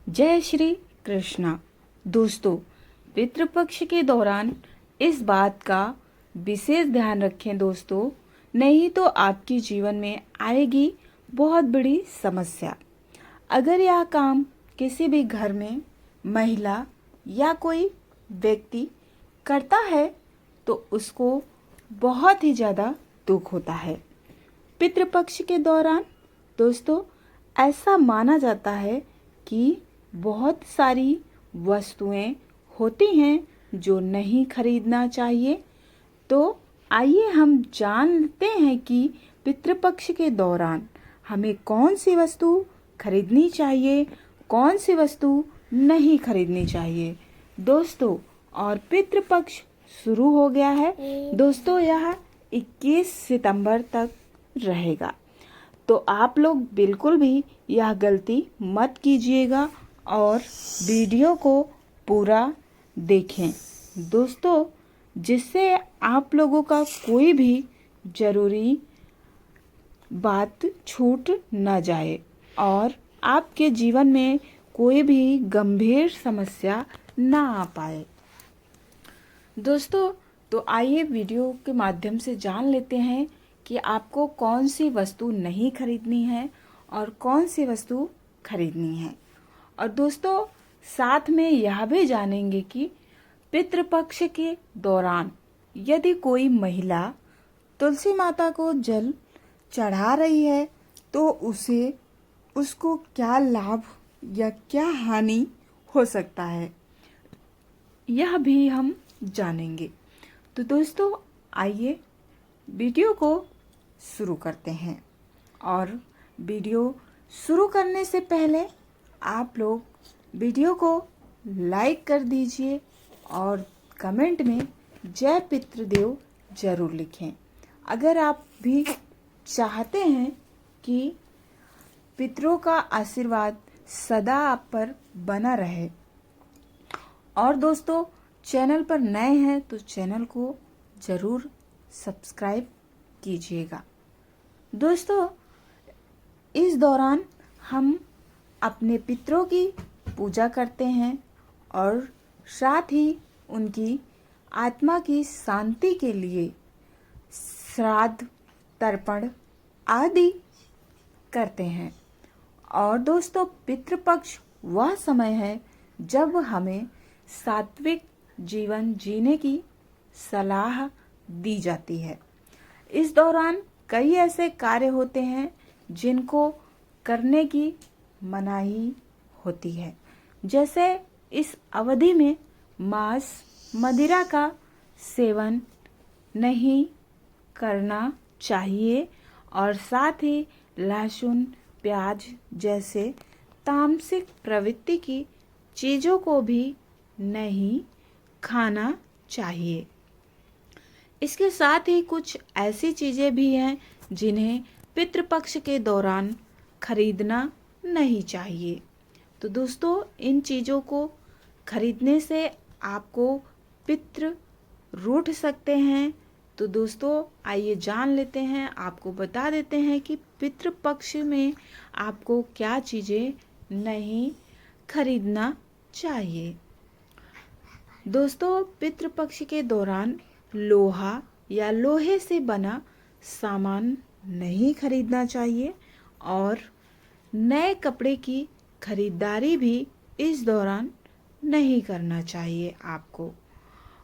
जय श्री कृष्णा। दोस्तों, पितृपक्ष के दौरान इस बात का विशेष ध्यान रखें दोस्तों, नहीं तो आपके जीवन में आएगी बहुत बड़ी समस्या। अगर यह काम किसी भी घर में महिला या कोई व्यक्ति करता है तो उसको बहुत ही ज़्यादा दुख होता है। पितृपक्ष के दौरान दोस्तों ऐसा माना जाता है कि बहुत सारी वस्तुएं होती हैं जो नहीं खरीदना चाहिए। तो आइए हम जानते हैं कि पितृपक्ष के दौरान हमें कौन सी वस्तु खरीदनी चाहिए, कौन सी वस्तु नहीं खरीदनी चाहिए दोस्तों। और पितृपक्ष शुरू हो गया है दोस्तों, यह 21 सितंबर तक रहेगा। तो आप लोग बिल्कुल भी यह गलती मत कीजिएगा और वीडियो को पूरा देखें दोस्तों, जिससे आप लोगों का कोई भी ज़रूरी बात छूट न जाए और आपके जीवन में कोई भी गंभीर समस्या ना आ पाए दोस्तों। तो आइए वीडियो के माध्यम से जान लेते हैं कि आपको कौन सी वस्तु नहीं खरीदनी है और कौन सी वस्तु खरीदनी है। और दोस्तों साथ में यह भी जानेंगे कि पितृपक्ष के दौरान यदि कोई महिला तुलसी माता को जल चढ़ा रही है तो उसको क्या लाभ या क्या हानि हो सकता है, यह भी हम जानेंगे। तो दोस्तों आइए वीडियो को शुरू करते हैं। और वीडियो शुरू करने से पहले आप लोग वीडियो को लाइक कर दीजिए और कमेंट में जय पितृदेव जरूर लिखें। अगर आप भी चाहते हैं कि पितरों का आशीर्वाद सदा आप पर बना रहे। और दोस्तों चैनल पर नए हैं तो चैनल को ज़रूर सब्सक्राइब कीजिएगा। दोस्तों इस दौरान हम अपने पितरों की पूजा करते हैं और साथ ही उनकी आत्मा की शांति के लिए श्राद्ध तर्पण आदि करते हैं। और दोस्तों पितृपक्ष वह समय है जब हमें सात्विक जीवन जीने की सलाह दी जाती है। इस दौरान कई ऐसे कार्य होते हैं जिनको करने की मनाही होती है, जैसे इस अवधि में मांस मदिरा का सेवन नहीं करना चाहिए और साथ ही लहसुन प्याज जैसे तामसिक प्रवृत्ति की चीज़ों को भी नहीं खाना चाहिए। इसके साथ ही कुछ ऐसी चीज़ें भी हैं जिन्हें पितृपक्ष के दौरान खरीदना नहीं चाहिए। तो दोस्तों इन चीज़ों को खरीदने से आपको पितृ रूठ सकते हैं। तो दोस्तों आइए जान लेते हैं, आपको बता देते हैं कि पितृपक्ष में आपको क्या चीज़ें नहीं खरीदना चाहिए। दोस्तों पितृपक्ष के दौरान लोहा या लोहे से बना सामान नहीं खरीदना चाहिए और नए कपड़े की खरीदारी भी इस दौरान नहीं करना चाहिए आपको।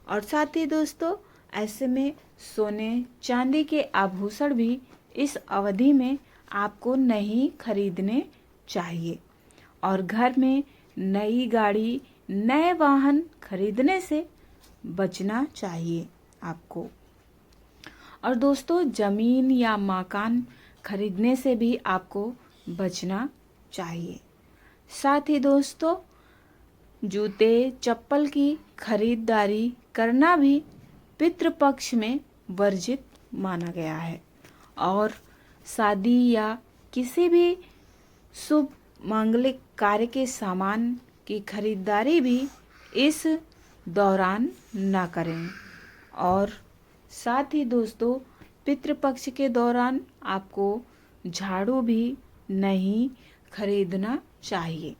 और साथ ही दोस्तों ऐसे में सोने चांदी के आभूषण भी इस अवधि में आपको नहीं खरीदने चाहिए। और घर में नई गाड़ी नए वाहन खरीदने से बचना चाहिए आपको। और दोस्तों ज़मीन या मकान खरीदने से भी आपको बचना चाहिए। साथ ही दोस्तों जूते चप्पल की खरीदारी करना भी पितृपक्ष में वर्जित माना गया है। और शादी या किसी भी शुभ मांगलिक कार्य के सामान की खरीदारी भी इस दौरान ना करें। और साथ ही दोस्तों पितृपक्ष के दौरान आपको झाड़ू भी नहीं खरीदना चाहिए।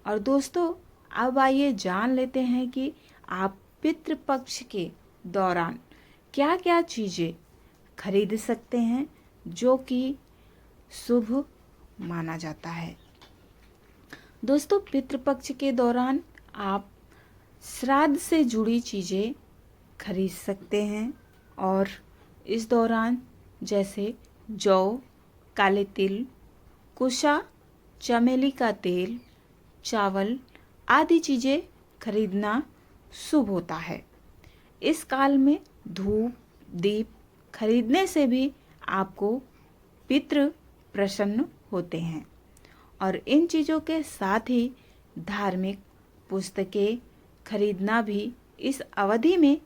और दोस्तों अब आइए जान लेते हैं कि आप पितृपक्ष के दौरान क्या क्या चीज़ें खरीद सकते हैं जो कि शुभ माना जाता है। दोस्तों पितृपक्ष के दौरान आप श्राद्ध से जुड़ी चीज़ें खरीद सकते हैं और इस दौरान जैसे जौ, काले तिल, कुशा, चमेली का तेल, चावल आदि चीज़ें खरीदना शुभ होता है। इस काल में धूप दीप खरीदने से भी आपको पितृ प्रसन्न होते हैं और इन चीज़ों के साथ ही धार्मिक पुस्तकें खरीदना भी इस अवधि में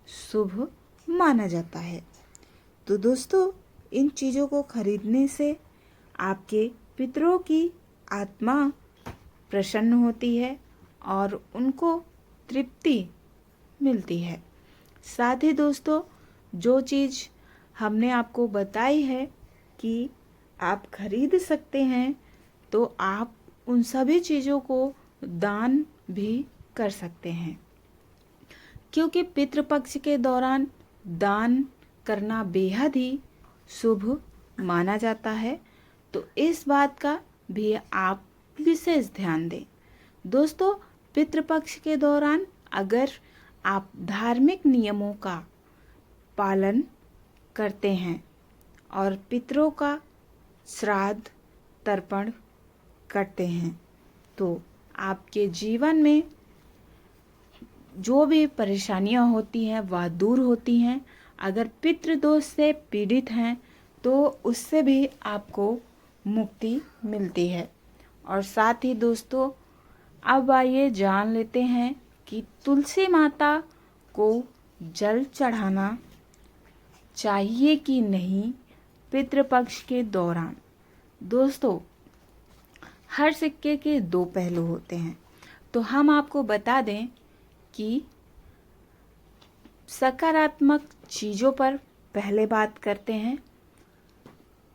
शुभ माना जाता है। तो दोस्तों इन चीज़ों को खरीदने से आपके पितरों की आत्मा प्रसन्न होती है और उनको तृप्ति मिलती है। साथ ही दोस्तों जो चीज़ हमने आपको बताई है कि आप खरीद सकते हैं तो आप उन सभी चीज़ों को दान भी कर सकते हैं, क्योंकि पितृपक्ष के दौरान दान करना बेहद ही शुभ माना जाता है। तो इस बात का भी आप विशेष ध्यान दें। दोस्तों पितृपक्ष के दौरान अगर आप धार्मिक नियमों का पालन करते हैं और पितरों का श्राद्ध तर्पण करते हैं तो आपके जीवन में जो भी परेशानियां होती हैं वह दूर होती हैं। अगर पितृदोष से पीड़ित हैं तो उससे भी आपको मुक्ति मिलती है। और साथ ही दोस्तों अब आइए जान लेते हैं कि तुलसी माता को जल चढ़ाना चाहिए कि नहीं पितृपक्ष के दौरान। दोस्तों हर सिक्के के दो पहलू होते हैं, तो हम आपको बता दें कि सकारात्मक चीज़ों पर पहले बात करते हैं।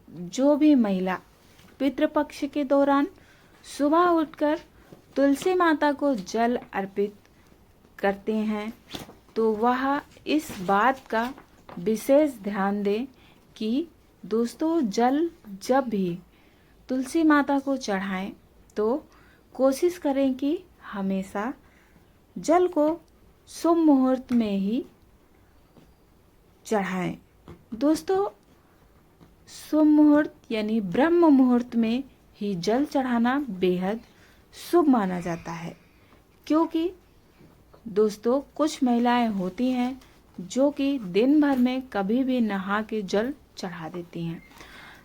जो भी महिला पितृपक्ष के दौरान सुबह उठकर तुलसी माता को जल अर्पित करते हैं तो वह इस बात का विशेष ध्यान दें कि दोस्तों जल जब भी तुलसी माता को चढ़ाएं तो कोशिश करें कि हमेशा जल को शुभ मुहूर्त में ही चढ़ाएं। दोस्तों शुभ मुहूर्त यानी ब्रह्म मुहूर्त में ही जल चढ़ाना बेहद शुभ माना जाता है, क्योंकि दोस्तों कुछ महिलाएं होती हैं जो कि दिन भर में कभी भी नहा के जल चढ़ा देती हैं,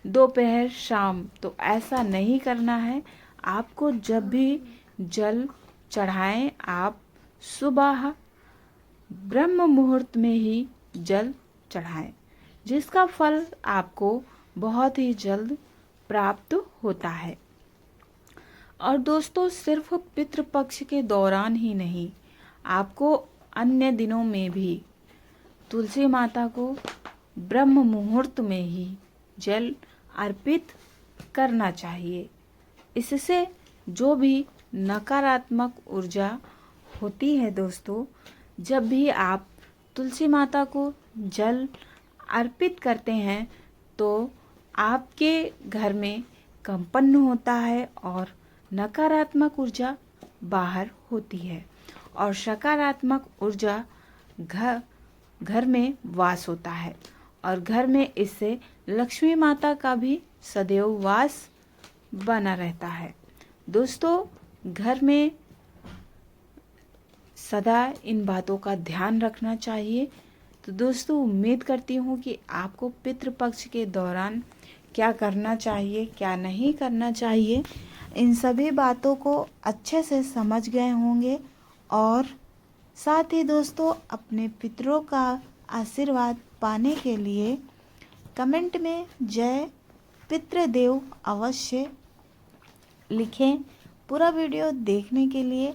दोपहर शाम। तो ऐसा नहीं करना है। आपको जब भी जल चढ़ाएं आप सुबह ब्रह्म मुहूर्त में ही जल चढ़ाएं, जिसका फल आपको बहुत ही जल्द प्राप्त होता है। और दोस्तों सिर्फ पितृपक्ष के दौरान ही नहीं, आपको अन्य दिनों में भी तुलसी माता को ब्रह्म मुहूर्त में ही जल अर्पित करना चाहिए। इससे जो भी नकारात्मक ऊर्जा होती है दोस्तों, जब भी आप तुलसी माता को जल अर्पित करते हैं तो आपके घर में कंपन होता है और नकारात्मक ऊर्जा बाहर होती है और सकारात्मक ऊर्जा घर में वास होता है और घर में इससे लक्ष्मी माता का भी सदैव वास बना रहता है। दोस्तों घर में सदा इन बातों का ध्यान रखना चाहिए। तो दोस्तों उम्मीद करती हूँ कि आपको पितृपक्ष के दौरान क्या करना चाहिए क्या नहीं करना चाहिए इन सभी बातों को अच्छे से समझ गए होंगे। और साथ ही दोस्तों अपने पितरों का आशीर्वाद पाने के लिए कमेंट में जय पितृदेव अवश्य लिखें। पूरा वीडियो देखने के लिए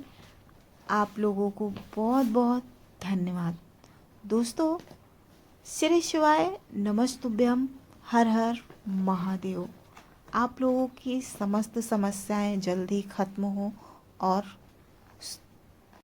आप लोगों को बहुत बहुत धन्यवाद। दोस्तों श्री शिवाय नमस्तुभ्यम, हर हर महादेव। आप लोगों की समस्त समस्याएं जल्दी खत्म हो और